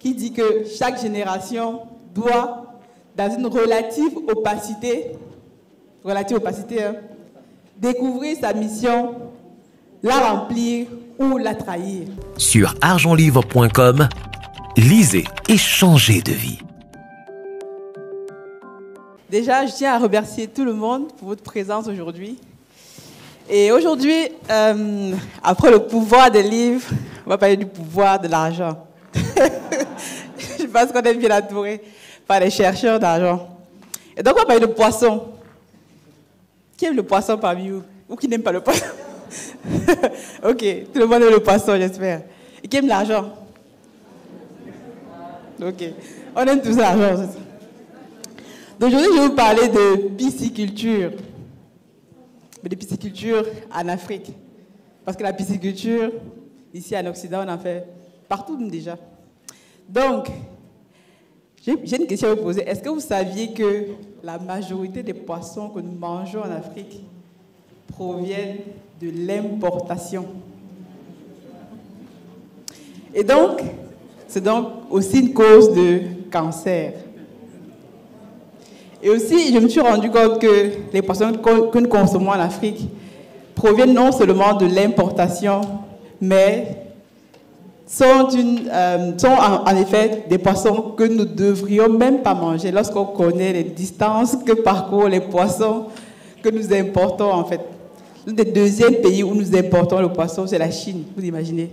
qui dit que chaque génération doit, dans une relative opacité, hein, découvrir sa mission, la remplir ou la trahir. Sur argentlivre.com, lisez et changez de vie. Déjà, je tiens à remercier tout le monde pour votre présence aujourd'hui. Et aujourd'hui, après le pouvoir des livres, on va parler du pouvoir de l'argent. Je pense qu'on est bien entouré par les chercheurs d'argent. Et donc, on va parler de poisson. Qui aime le poisson parmi vous? Ou qui n'aime pas le poisson? Ok, tout le monde aime le poisson, j'espère. Et qui aime l'argent? Ok, on aime tous l'argent. Donc aujourd'hui, je vais vous parler de pisciculture. Mais de pisciculture en Afrique. Parce que la pisciculture, ici en Occident, on en fait partout déjà. Donc, j'ai une question à vous poser. Est-ce que vous saviez que la majorité des poissons que nous mangeons en Afrique proviennent de l'importation? Et donc, c'est donc aussi une cause de cancer. Et aussi, je me suis rendu compte que les poissons que nous consommons en Afrique proviennent non seulement de l'importation, mais sont en effet des poissons que nous ne devrions même pas manger lorsqu'on connaît les distances que parcourent les poissons que nous importons en fait. L'un des deuxièmes pays où nous importons le poisson, c'est la Chine, vous imaginez.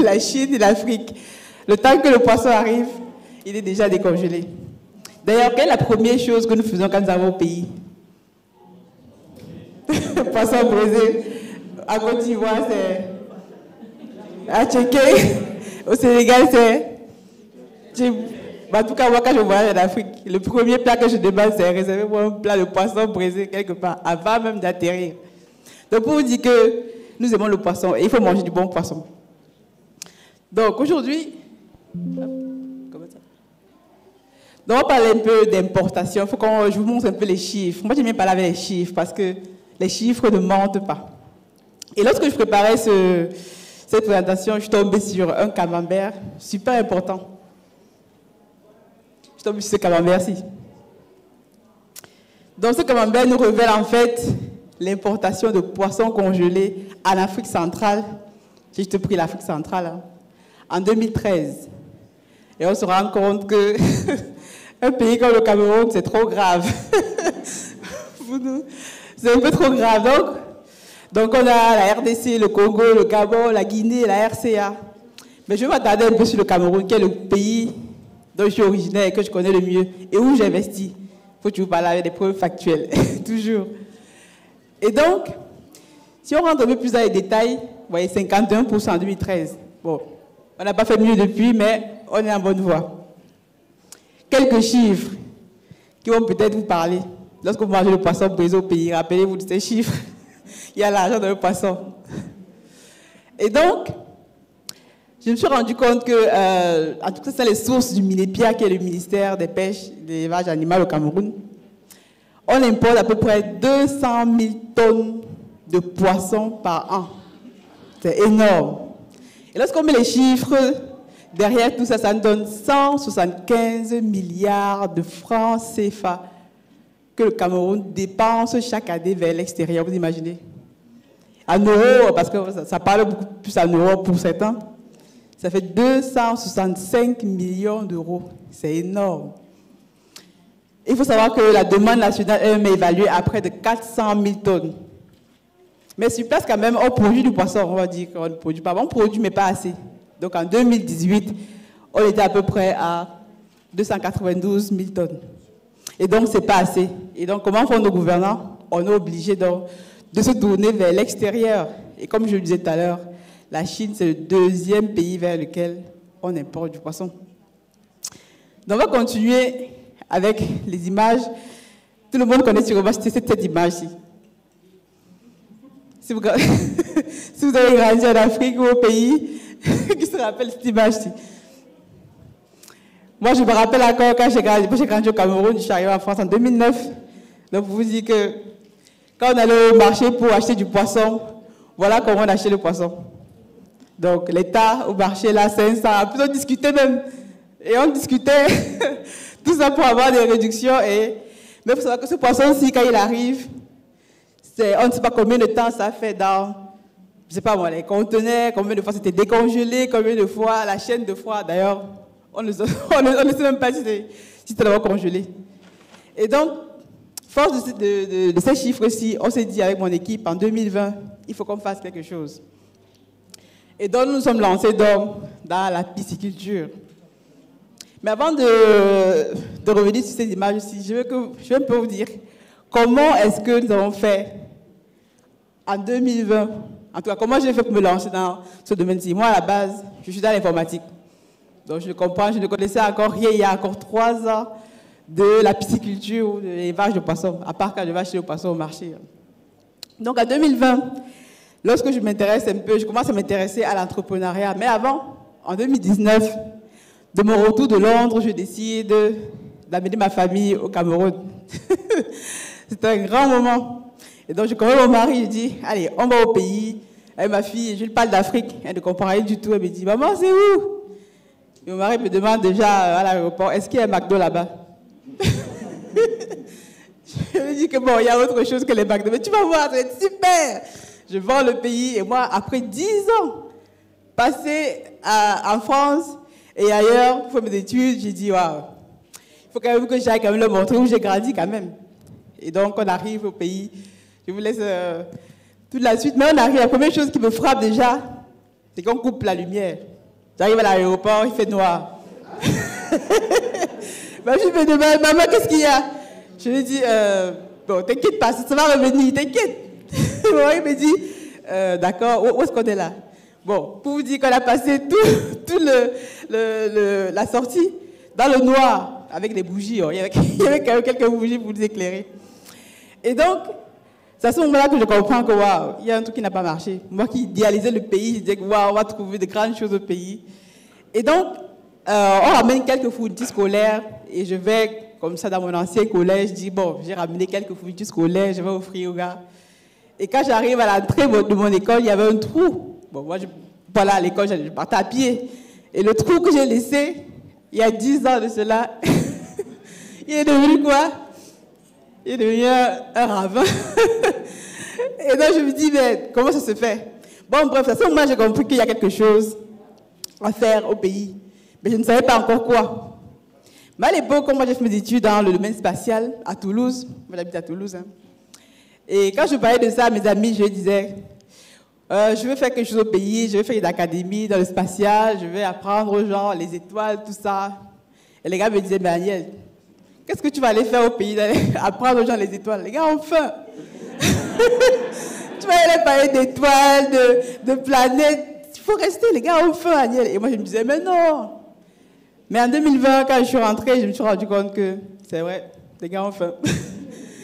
La Chine et l'Afrique. Le temps que le poisson arrive, il est déjà décongelé. D'ailleurs, quelle est la première chose que nous faisons quand nous arrivons au pays? Poisson braisé. À Côte d'Ivoire, c'est à Tchéquie. Au Sénégal, c'est... En tout cas, moi, quand je voyage en Afrique, le premier plat que je demande, c'est réserver pour un plat de poisson braisé quelque part, avant même d'atterrir. Donc, pour vous dire que nous aimons le poisson, et il faut manger du bon poisson. Donc, aujourd'hui... Donc, on va parler un peu d'importation. Il faut que je vous montre un peu les chiffres. Moi, j'aime bien parler avec les chiffres parce que les chiffres ne mentent pas. Et lorsque je préparais cette présentation, je suis tombée sur un camembert super important. Je suis tombée sur ce camembert-ci. Donc, ce camembert nous révèle en fait l'importation de poissons congelés en Afrique centrale. J'ai juste pris l'Afrique centrale, hein, en 2013. Et on se rend compte que un pays comme le Cameroun, c'est trop grave. C'est un peu trop grave. Donc, on a la RDC, le Congo, le Gabon, la Guinée, la RCA. Mais je vais m'attarder un peu sur le Cameroun, qui est le pays dont je suis originaire et que je connais le mieux, et où j'investis. Il faut toujours parler avec des preuves factuelles, toujours. Et donc, si on rentre un peu plus dans les détails, vous voyez, 51% en 2013. Bon, on n'a pas fait mieux depuis, mais on est en bonne voie. Quelques chiffres qui vont peut-être vous parler. Lorsque vous mangez le poisson braisé au pays, rappelez-vous de ces chiffres. Il y a l'argent dans le poisson. Et donc, je me suis rendu compte que, en tout cas, c'est les sources du MINEPIA, qui est le ministère des Pêches et de l'Élevage animal au Cameroun. On importe à peu près 200 000 tonnes de poissons par an. C'est énorme. Et lorsqu'on met les chiffres derrière tout ça, ça nous donne 175 milliards de francs CFA que le Cameroun dépense chaque année vers l'extérieur, vous imaginez? En euros, parce que ça parle beaucoup plus en euros pour certains, ça fait 265 millions d'euros. C'est énorme. Il faut savoir que la demande nationale est évaluée à près de 400 000 tonnes. Mais sur place, quand même, on produit du poisson, on va dire qu'on ne produit pas. On produit, mais pas assez. Donc en 2018, on était à peu près à 292 000 tonnes. Et donc, ce n'est pas assez. Et donc, comment font nos gouvernants? On est obligé de se tourner vers l'extérieur. Et comme je le disais tout à l'heure, la Chine, c'est le deuxième pays vers lequel on importe du poisson. Donc, on va continuer avec les images. Tout le monde connaît sûrement cette image-ci. Si vous avez grandi en Afrique ou au pays, qui se rappelle cette image-ci? Moi, je me rappelle encore quand j'ai grandi au Cameroun, je suis arrivée en France en 2009. Donc, vous vous dites que quand on allait au marché pour acheter du poisson, voilà comment on achetait le poisson. Donc, l'État au marché, là, 500, plutôt discuter même Et on discutait, tout ça pour avoir des réductions. Mais il faut savoir que ce poisson-ci, quand il arrive, on ne sait pas combien de temps ça fait dans, je ne sais pas moi, les conteneurs, combien de fois c'était décongelé, combien de fois la chaîne de froid. D'ailleurs, on ne sait même pas si c'est d'abord congelé. Et donc, force de ces chiffres-ci, on s'est dit avec mon équipe, en 2020, il faut qu'on fasse quelque chose. Et donc, nous nous sommes lancés dans la pisciculture. Mais avant de revenir sur ces images-ci, je veux un peu vous dire comment est-ce que nous avons fait en 2020. En tout cas, comment j'ai fait pour me lancer dans ce domaine-ci. Moi, à la base, je suis dans l'informatique. Donc, je comprends, je ne connaissais encore rien il y a encore 3 ans de la pisciculture ou de l'élevage de poissons, à part quand je vais acheter le poisson au marché. Donc, en 2020, lorsque je m'intéresse un peu, je commence à m'intéresser à l'entrepreneuriat. Mais avant, en 2019, de mon retour de Londres, je décide d'amener ma famille au Cameroun. C'était un grand moment. Et donc, je connais mon mari, je dis, allez, on va au pays. Avec ma fille, je lui parle d'Afrique, elle ne comprend rien du tout. Elle me dit, maman, c'est où? Et mon mari me demande déjà à l'aéroport, est-ce qu'il y a un McDo là-bas? Je lui dis que bon, il y a autre chose que les McDo. Mais tu vas voir, ça va être super. Je vends le pays. Et moi, après 10 ans passés en France et ailleurs pour faire mes études, j'ai dit, waouh, il faut quand même que j'aille quand même leur montrer où j'ai grandi quand même. Et donc, on arrive au pays. Je vous laisse toute la suite. Mais on arrive, la première chose qui me frappe déjà, c'est qu'on coupe la lumière. J'arrive à l'aéroport, il fait noir. Ma fille me demande, maman, qu'est-ce qu'il y a? Je lui dis, bon, t'inquiète pas, ça va revenir, t'inquiète. Mon mari me dit, d'accord, où est-ce qu'on est là? Bon, pour vous dire qu'on a passé tout la sortie dans le noir avec des bougies. Il y avait quand même quelques bougies pour nous éclairer. Et donc, c'est à ce moment-là que je comprends que, waouh, il y a un truc qui n'a pas marché. Moi qui idéalisais le pays, je disais que, waouh, on va trouver de grandes choses au pays. Et donc, on ramène quelques fournitures scolaires et je vais, comme ça, dans mon ancien collège, je dis, bon, j'ai ramené quelques fournitures scolaires, je vais offrir aux gars. Et quand j'arrive à l'entrée de mon école, il y avait un trou. Bon, moi, voilà, à l'école, je partais à pied. Et le trou que j'ai laissé, il y a 10 ans de cela, il est devenu quoi? Il est devenu un ravin. Et donc, je me dis, mais comment ça se fait? Bon, bref, à ce moment, j'ai compris qu'il y a quelque chose à faire au pays. Mais je ne savais pas encore quoi. Mais à l'époque, moi, j'ai fait mes études dans le domaine spatial à Toulouse. Moi, j'habite à Toulouse. Hein. Et quand je parlais de ça à mes amis, je disais, je veux faire quelque chose au pays, je veux faire une académie dans le spatial, je veux apprendre aux gens les étoiles, tout ça. Et les gars me disaient, mais Agnès, qu'est-ce que tu vas aller faire au pays, apprendre aux gens les étoiles? Les gars ont faim. Tu vas aller parler d'étoiles, de planètes. Il faut rester, les gars ont faim, Agnès. Et moi, je me disais, mais non. Mais en 2020, quand je suis rentrée, je me suis rendu compte que c'est vrai, les gars ont faim.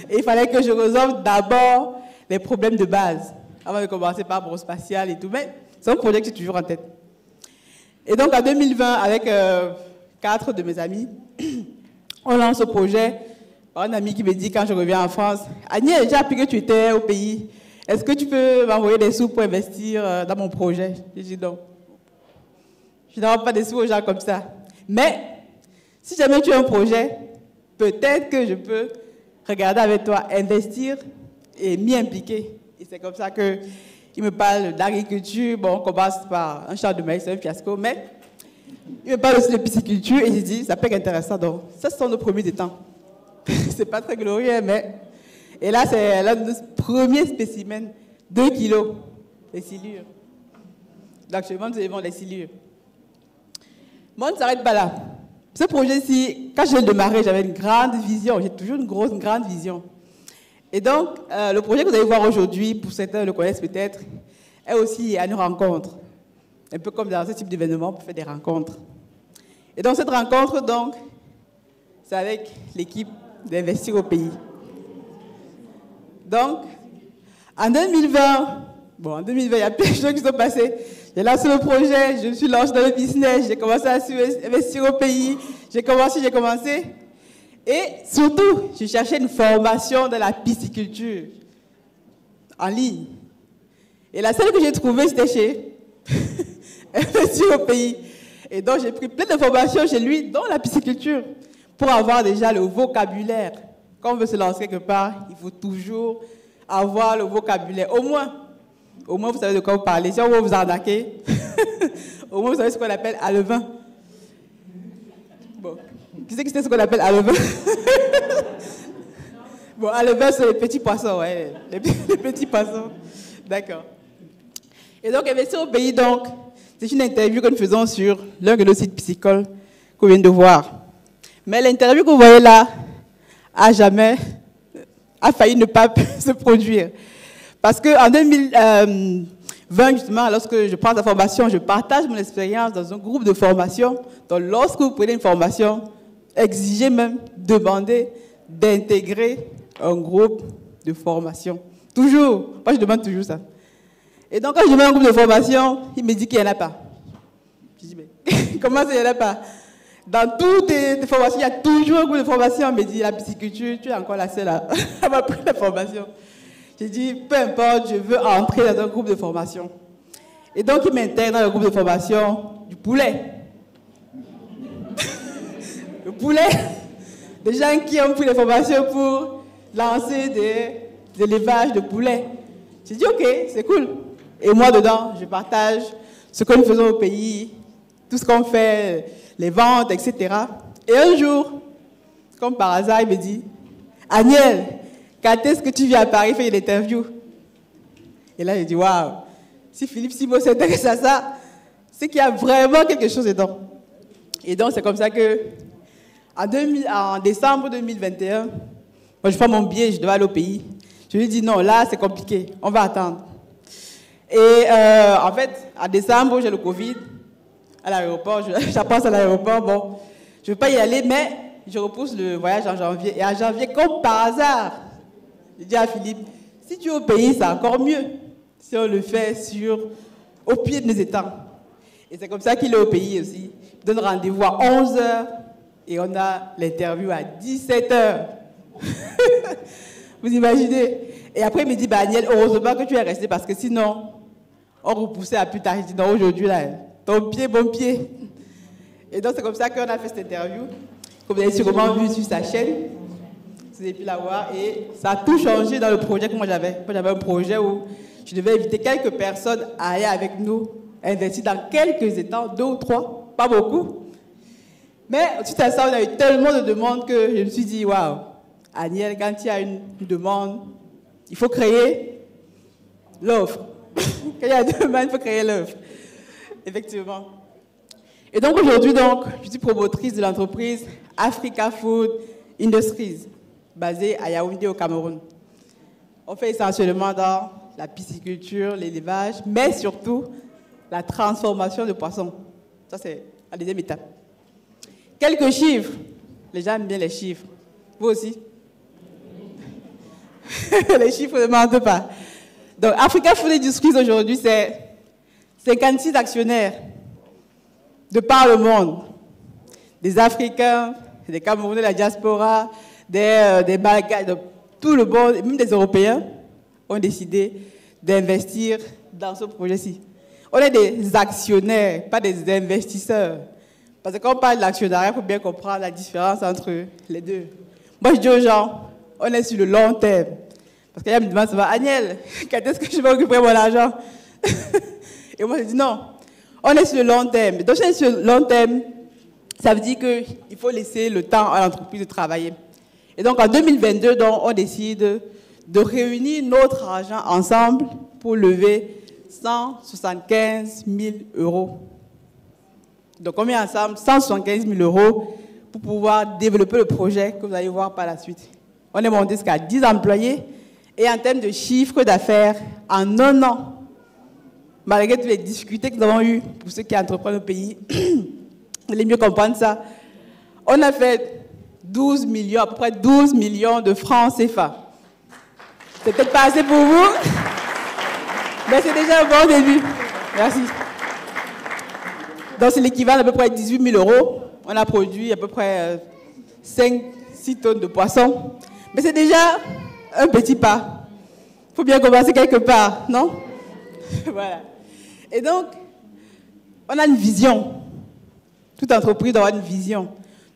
Et il fallait que je résolve d'abord les problèmes de base, avant de commencer par Brospatial et tout. Mais c'est un projet que j'ai toujours en tête. Et donc, en 2020, avec 4 de mes amis, on lance ce projet. Un ami qui me dit, quand je reviens en France, Agnès, j'ai appris que tu étais au pays. Est-ce que tu peux m'envoyer des sous pour investir dans mon projet? J'ai dit non. Je n'envoie pas des sous aux gens comme ça. Mais, si jamais tu as un projet, peut-être que je peux regarder avec toi, investir et m'y impliquer. Et c'est comme ça qu'il me parle d'agriculture. Bon, on commence par un champ de maïs, c'est un fiasco, mais il me parle aussi de pisciculture et j'ai dit, ça peut être intéressant. Donc, ça, ce sont nos premiers temps. C'est pas très glorieux, mais... Et là, c'est l'un de nos premiers spécimens, 2 kilos, les silures. Donc, actuellement, nous élevons les silures. Moi, on ne s'arrête pas là. Ce projet-ci, quand je l'ai démarré, j'avais une grande vision. J'ai toujours une grande vision. Et donc, le projet que vous allez voir aujourd'hui, pour certains le connaissent peut-être, est aussi à une rencontre. Un peu comme dans ce type d'événement, pour faire des rencontres. Et dans cette rencontre, donc, c'est avec l'équipe d'Investir au pays. Donc, en 2020, il y a plein de choses qui sont passées. J'ai lancé le projet, je me suis lancé dans le business, j'ai commencé à investir au pays, j'ai commencé. Et surtout, je cherchais une formation dans la pisciculture en ligne. Et la seule que j'ai trouvée, c'était chez Investir au pays. Et donc, j'ai pris plein d'informations chez lui dans la pisciculture pour avoir déjà le vocabulaire. Quand on veut se lancer quelque part, il faut toujours avoir le vocabulaire. Au moins, vous savez de quoi vous parlez. Si on veut vous arnaquer, au moins, vous savez ce qu'on appelle à levain. Bon, qui sait ce qu'on appelle à levain? Bon, à levain, c'est les petits poissons, ouais, les petits poissons. D'accord. Et donc, investir au pays, donc, c'est une interview que nous faisons sur l'un de nos sites piscicoles qu'on vient de voir. Mais l'interview que vous voyez là a failli ne pas se produire. Parce qu'en 2020, justement, lorsque je prends la formation, je partage mon expérience dans un groupe de formation. Donc, lorsque vous prenez une formation, exigez même, demandez d'intégrer un groupe de formation. Toujours. Moi, je demande toujours ça. Et donc, quand je demande un groupe de formation, il me dit qu'il n'y en a pas. Je dis, mais comment ça, il n'y en a pas? Dans toutes les formations, il y a toujours un groupe de formation. Il me dit, la pisciculture, tu es encore la seule à avoir pris la formation. J'ai dit, peu importe, je veux entrer dans un groupe de formation. Et donc, il m'intègre dans le groupe de formation du poulet. Le poulet, des gens qui ont pris des formations pour lancer des élevages de poulets. J'ai dit, OK, c'est cool. Et moi, dedans, je partage ce que nous faisons au pays, tout ce qu'on fait, les ventes, etc. Et un jour, comme par hasard, il me dit, Aniel, quand est-ce que tu viens à Paris faire une interview? Et là, j'ai dit, waouh, si Philippe Simo s'intéresse à ça, c'est qu'il y a vraiment quelque chose dedans. Et donc, c'est comme ça que, en décembre 2021, moi, je fais mon billet, je devais aller au pays. Je lui dis, non, là, c'est compliqué, on va attendre. Et en fait, en décembre, j'ai le Covid à l'aéroport, j'appasse à l'aéroport, bon, je ne veux pas y aller, mais je repousse le voyage en janvier. Et en janvier, comme par hasard, je dis à Philippe, si tu es au pays, c'est encore mieux si on le fait au pied de nos étangs. Et c'est comme ça qu'il est au pays aussi. Il donne rendez-vous à 11h et on a l'interview à 17h. Vous imaginez? Et après, il me dit, Daniel, heureusement que tu es resté parce que sinon, on repoussait à plus tard. Je dis, non, aujourd'hui, là, ton pied, bon pied. Et donc, c'est comme ça qu'on a fait cette interview. Comme vous avez sûrement vu sur sa chaîne. Vous avez pu la voir. Et ça a tout changé dans le projet que moi j'avais. Moi, j'avais un projet où je devais inviter quelques personnes à aller avec nous, investir dans quelques étangs, 2 ou 3, pas beaucoup. Mais suite à ça, on a eu tellement de demandes que je me suis dit, waouh, Aniel, quand il y a une demande, il faut créer l'offre. Quand il y a une demande, il faut créer l'offre. Effectivement. Et donc aujourd'hui, je suis promotrice de l'entreprise Africa Food Industries, basée à Yaoundé au Cameroun. On fait essentiellement dans la pisciculture, l'élevage, mais surtout la transformation de poissons. Ça, c'est la deuxième étape. Quelques chiffres. Les gens aiment bien les chiffres. Vous aussi? Les chiffres ne mentent pas. Donc, Africa Food Industries aujourd'hui, c'est 56 actionnaires de par le monde. Des Africains, des Camerounais, de la diaspora, des Balkans, de tout le monde, même des Européens, ont décidé d'investir dans ce projet-ci. On est des actionnaires, pas des investisseurs. Parce que quand on parle d'actionnariat, il faut bien comprendre la différence entre les deux. Moi, je dis aux gens, on est sur le long terme. Parce qu'il y a me demande souvent, Aniel, quand est-ce que je vais récupérer mon argent? Et moi, je dis non, on est sur le long terme. Donc, si on est sur le long terme, ça veut dire qu'il faut laisser le temps à l'entreprise de travailler. Et donc, en 2022, on décide de réunir notre argent ensemble pour lever 175 000 €. Donc, on met ensemble 175 000 € pour pouvoir développer le projet que vous allez voir par la suite. On est monté jusqu'à 10 employés et en termes de chiffre d'affaires, en 1 an, malgré toutes les difficultés que nous avons eues pour ceux qui entreprennent au pays, vous allez mieux comprendre ça, on a fait 12 millions, à peu près 12 millions de francs CFA. C'est peut-être pas assez pour vous, mais c'est déjà un bon début. Merci. Donc, c'est l'équivalent d'à peu près 18 000 €. On a produit à peu près 5-6 tonnes de poissons. Mais c'est déjà un petit pas. Il faut bien commencer quelque part, non? Voilà. Et donc, on a une vision. toute entreprise doit avoir une vision.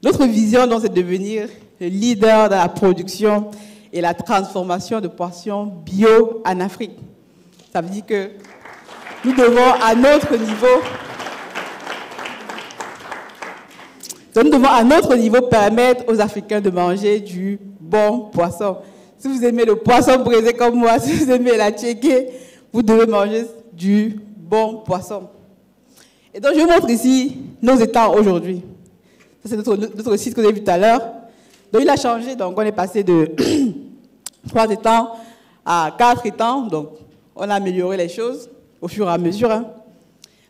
Notre vision, donc, c'est de devenir le leader dans la production et la transformation de poissons bio en Afrique. Ça veut dire que nous devons, à notre niveau, permettre aux Africains de manger du bon poisson. Si vous aimez le poisson braisé comme moi, si vous aimez la tchéké, vous devez manger du bon poisson. Et donc, je vous montre ici nos étangs aujourd'hui. Ça, c'est notre site que vous avez vu tout à l'heure. Donc, il a changé. Donc, on est passé de 3 étangs à 4 étangs. Donc, on a amélioré les choses au fur et à mesure. Hein.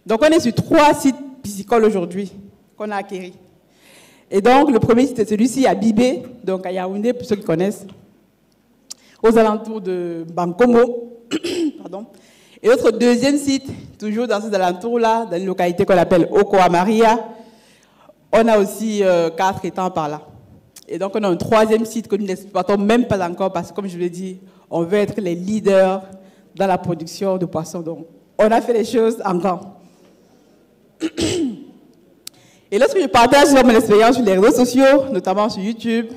Donc, on est sur 3 sites piscicoles aujourd'hui qu'on a acquéris. Et donc, le premier site, c'est celui-ci à Bibé, donc à Yaoundé, pour ceux qui connaissent, aux alentours de Bankomo. Pardon. Et notre deuxième site, toujours dans ces alentours-là, dans une localité qu'on appelle Okoamaria, on a aussi 4 étangs par là. Et donc, on a un troisième site que nous n'exploitons même pas encore parce que, comme je l'ai dit, on veut être les leaders dans la production de poissons. Donc, on a fait les choses en grand. Et lorsque je partage sur mon expérience sur les réseaux sociaux, notamment sur YouTube,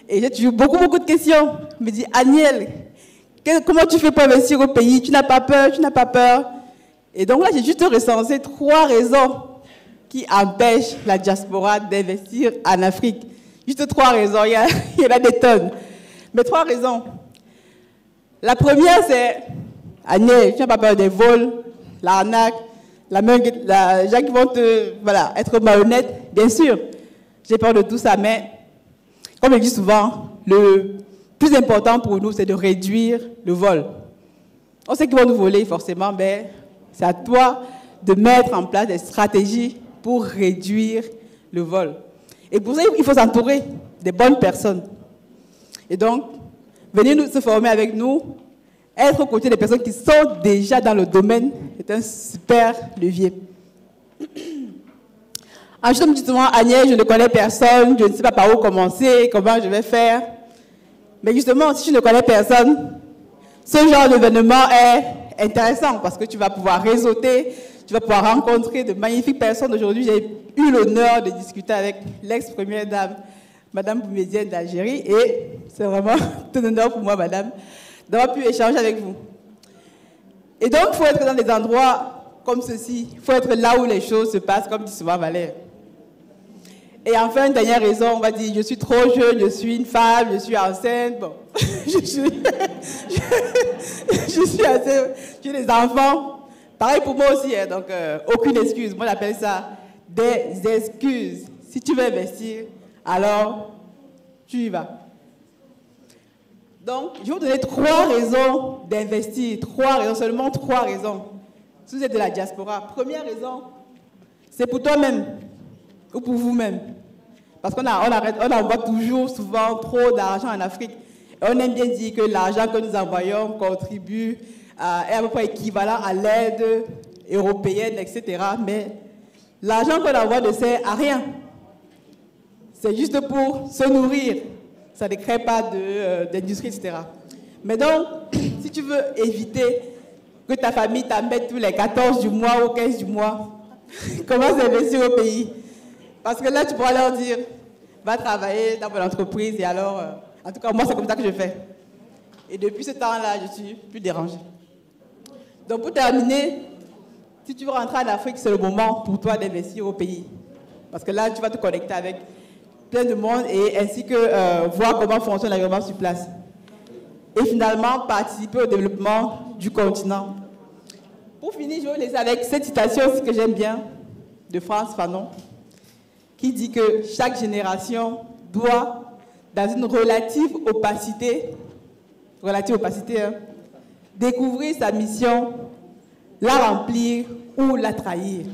et j'ai toujours beaucoup de questions. Je me dis, Aniel, comment tu fais pour investir au pays? Tu n'as pas peur, tu n'as pas peur. Et donc là, j'ai juste recensé 3 raisons qui empêchent la diaspora d'investir en Afrique. Juste 3 raisons, il y en a des tonnes. Mais 3 raisons. La première, c'est, Aniel, tu n'as pas peur des vols, l'arnaque, les gens qui vont être malhonnêtes, bien sûr. J'ai peur de tout ça, mais comme je dis souvent, le plus important pour nous, c'est de réduire le vol. On sait qu'ils vont nous voler forcément, mais c'est à toi de mettre en place des stratégies pour réduire le vol. Et pour ça, il faut s'entourer des bonnes personnes. Et donc, venez se former avec nous. Être aux côtés des personnes qui sont déjà dans le domaine est un super levier. Ensuite, on me dit souvent, Agnès, je ne connais personne, je ne sais pas par où commencer, comment je vais faire. Mais justement, si tu ne connais personne, ce genre d'événement est intéressant parce que tu vas pouvoir réseauter, tu vas pouvoir rencontrer de magnifiques personnes. Aujourd'hui, j'ai eu l'honneur de discuter avec l'ex-première dame, Madame Boumedienne d'Algérie, et c'est vraiment un honneur pour moi, Madame, d'avoir pu échanger avec vous. Et donc, il faut être dans des endroits comme ceci. Il faut être là où les choses se passent, comme dit souvent Valère. Et enfin, une dernière raison, on va dire, je suis trop jeune, je suis une femme, je suis enceinte. Bon, j'ai des enfants. Pareil pour moi aussi, hein, donc aucune excuse. Moi, j'appelle ça des excuses. Si tu veux investir, alors tu y vas. Donc, je vais vous donner 3 raisons d'investir. 3 raisons, seulement 3 raisons. Si vous êtes de la diaspora, première raison, c'est pour toi-même ou pour vous-même. Parce qu'on envoie toujours, souvent, trop d'argent en Afrique. Et on aime bien dire que l'argent que nous envoyons contribue, est à peu près équivalent à l'aide européenne, etc. Mais l'argent qu'on envoie ne sert à rien. C'est juste pour se nourrir. Ça ne crée pas d'industrie, etc. Mais donc, si tu veux éviter que ta famille t'embête tous les 14 du mois ou 15 du mois, commence à investir au pays. Parce que là, tu pourras leur dire, va travailler dans mon entreprise et alors, en tout cas, moi, c'est comme ça que je fais. Et depuis ce temps-là, je ne suis plus dérangée. Donc, pour terminer, si tu veux rentrer en Afrique, c'est le moment pour toi d'investir au pays. Parce que là, tu vas te connecter avec plein de monde et ainsi que voir comment fonctionne l'agrément sur place. Et finalement, participer au développement du continent. Pour finir, je vais vous laisser avec cette citation que j'aime bien, de Frantz Fanon, qui dit que chaque génération doit, dans une relative opacité, découvrir sa mission, la remplir ou la trahir.